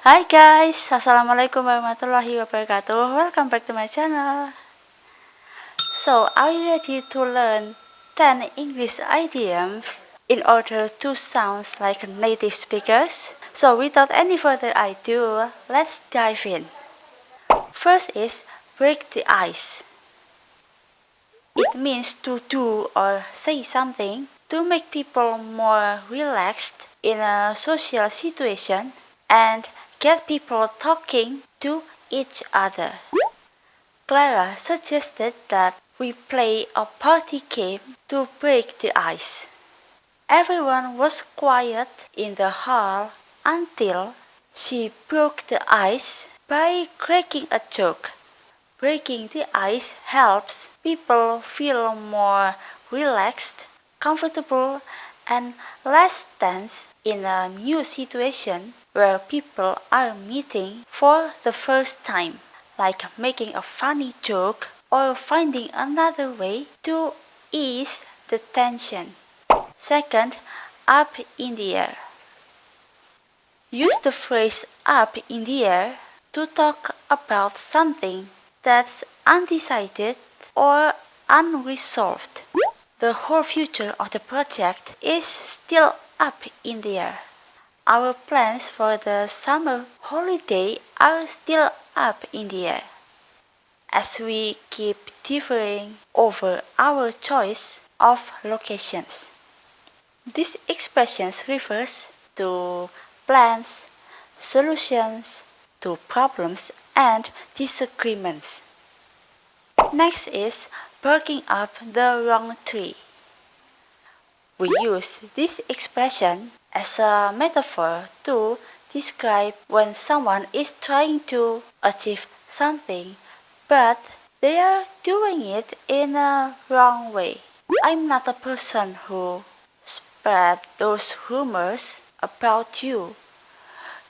Hi guys, Assalamualaikum warahmatullahi wabarakatuh. Welcome back to my channel. So, are you ready to learn 10 English idioms in order to sound like native speakers? So, without any further ado, let's dive in. First is break the ice. It means to do or say something to make people more relaxed in a social situation and get people talking to each other. Clara suggested that we play a party game to break the ice. Everyone was quiet in the hall until she broke the ice by cracking a joke. Breaking the ice helps people feel more relaxed, comfortable, and less tense in a new situation where people are meeting for the first time, like making a funny joke or finding another way to ease the tension. Second, up in the air. Use the phrase up in the air to talk about something that's undecided or unresolved. The whole future of the project is still up in the air. Our plans for the summer holiday are still up in the air. As we keep differing over our choice of locations. This expression refers to plans, solutions to problems and disagreements. Next is barking up the wrong tree. We use this expression as a metaphor to describe when someone is trying to achieve something but they are doing it in a wrong way. I'm not a person who spread those rumors about you.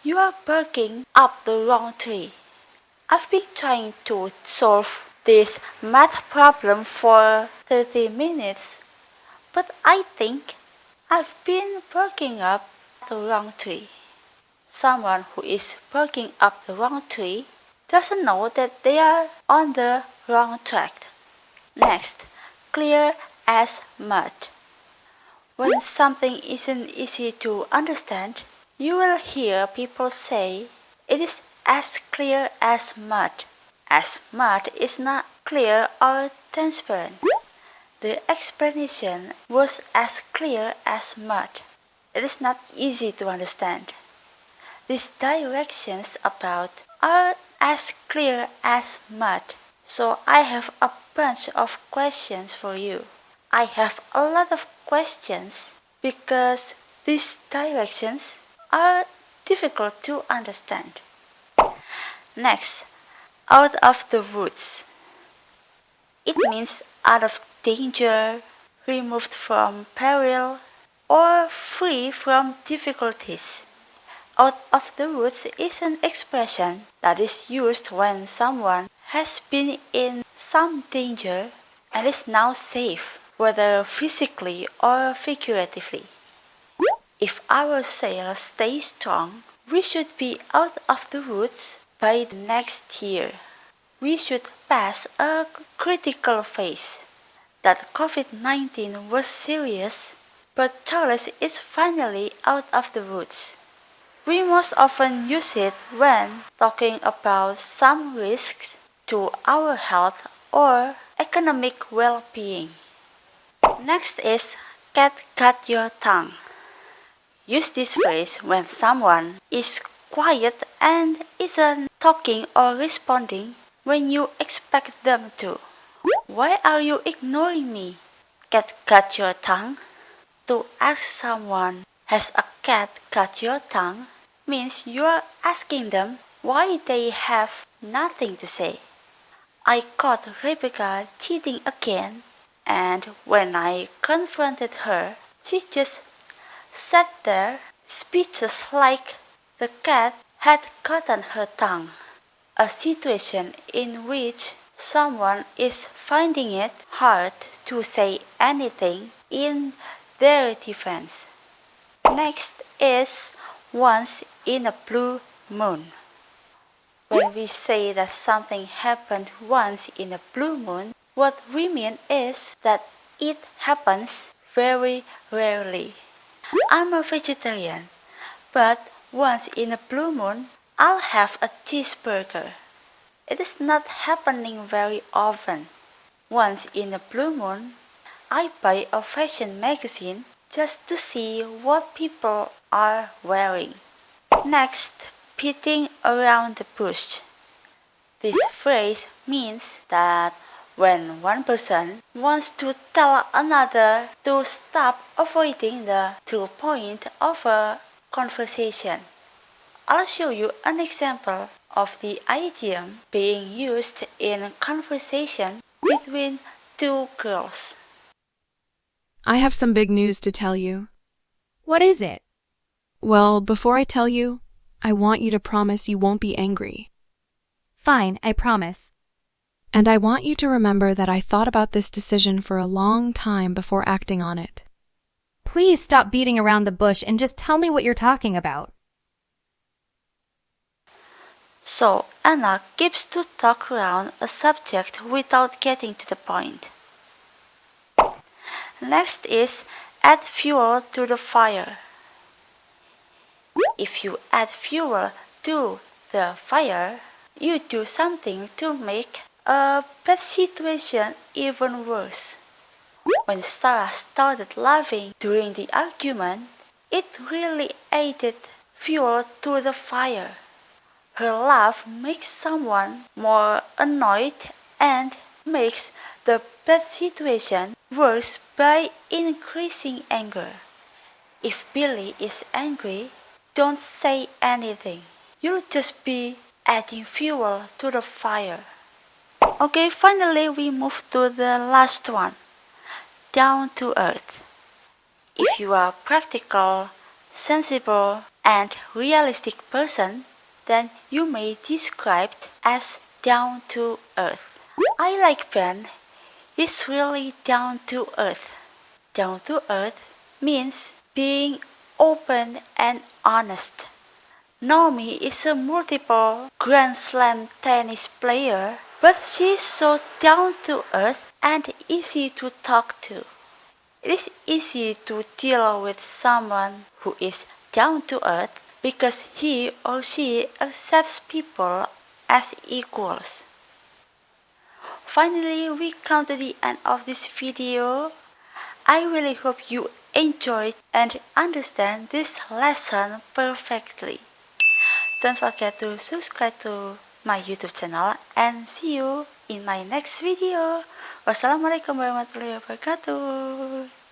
You are barking up the wrong tree. I've been trying to solve this math problem for 30 minutes, but I think I've been barking up the wrong tree. Someone who is barking up the wrong tree doesn't know that they are on the wrong track. Next, clear as mud. When something isn't easy to understand, you will hear people say it is as clear as mud, as mud is not clear or transparent. The explanation was as clear as mud. It is not easy to understand. These directions about are as clear as mud. So I have a bunch of questions for you. I have a lot of questions because these directions are difficult to understand. Next, out of the woods. It means out of danger, removed from peril, or free from difficulties. Out of the woods is an expression that is used when someone has been in some danger and is now safe, whether physically or figuratively. If our sails stay strong, we should be out of the woods by the next year. We should pass a critical phase. That COVID-19 was serious, but Charles is finally out of the woods. We most often use it when talking about some risks to our health or economic well-being. Next is cut your tongue. Use this phrase when someone is quiet and isn't talking or responding when you expect them to. Why are you ignoring me? Cut your tongue. To ask someone, has a cat cut your tongue? Means you are asking them why they have nothing to say. I caught Rebecca cheating again, and when I confronted her, she just sat there speechless like the cat had gotten her tongue. A situation in which someone is finding it hard to say anything in their defense. Next is once in a blue moon. When we say that something happened once in a blue moon, what we mean is that it happens very rarely. I'm a vegetarian, but once in a blue moon, I'll have a cheeseburger. It is not happening very often. Once in a blue moon, I buy a fashion magazine just to see what people are wearing. Next, beating around the bush. This phrase means that when one person wants to tell another to stop avoiding the true point of a conversation. I'll show you an example of the idiom being used in conversation between two girls. I have some big news to tell you. What is it? Well, before I tell you, I want you to promise you won't be angry. Fine, I promise. And I want you to remember that I thought about this decision for a long time before acting on it. Please stop beating around the bush and just tell me what you're talking about. So Anna keeps to talk around a subject without getting to the point. Next is add fuel to the fire. If you add fuel to the fire, you do something to make a bad situation even worse. When Sarah started laughing during the argument, it really added fuel to the fire. Her laugh makes someone more annoyed and makes the bad situation worse by increasing anger. If Billy is angry, don't say anything. You'll just be adding fuel to the fire. Okay, finally we move to the last one. Down to earth. If you are a practical, sensible, and realistic person, then you may be described as down to earth. I like Ben. He's really down to earth. Down to earth means being open and honest. Naomi is a multiple Grand Slam tennis player, but she's so down to earth and easy to talk to. It is easy to deal with someone who is down to earth because he or she accepts people as equals. Finally, we come to the end of this video. I really hope you enjoyed and understand this lesson perfectly. Don't forget to subscribe to my YouTube channel and see you in my next video. Wassalamualaikum warahmatullahi wabarakatuh.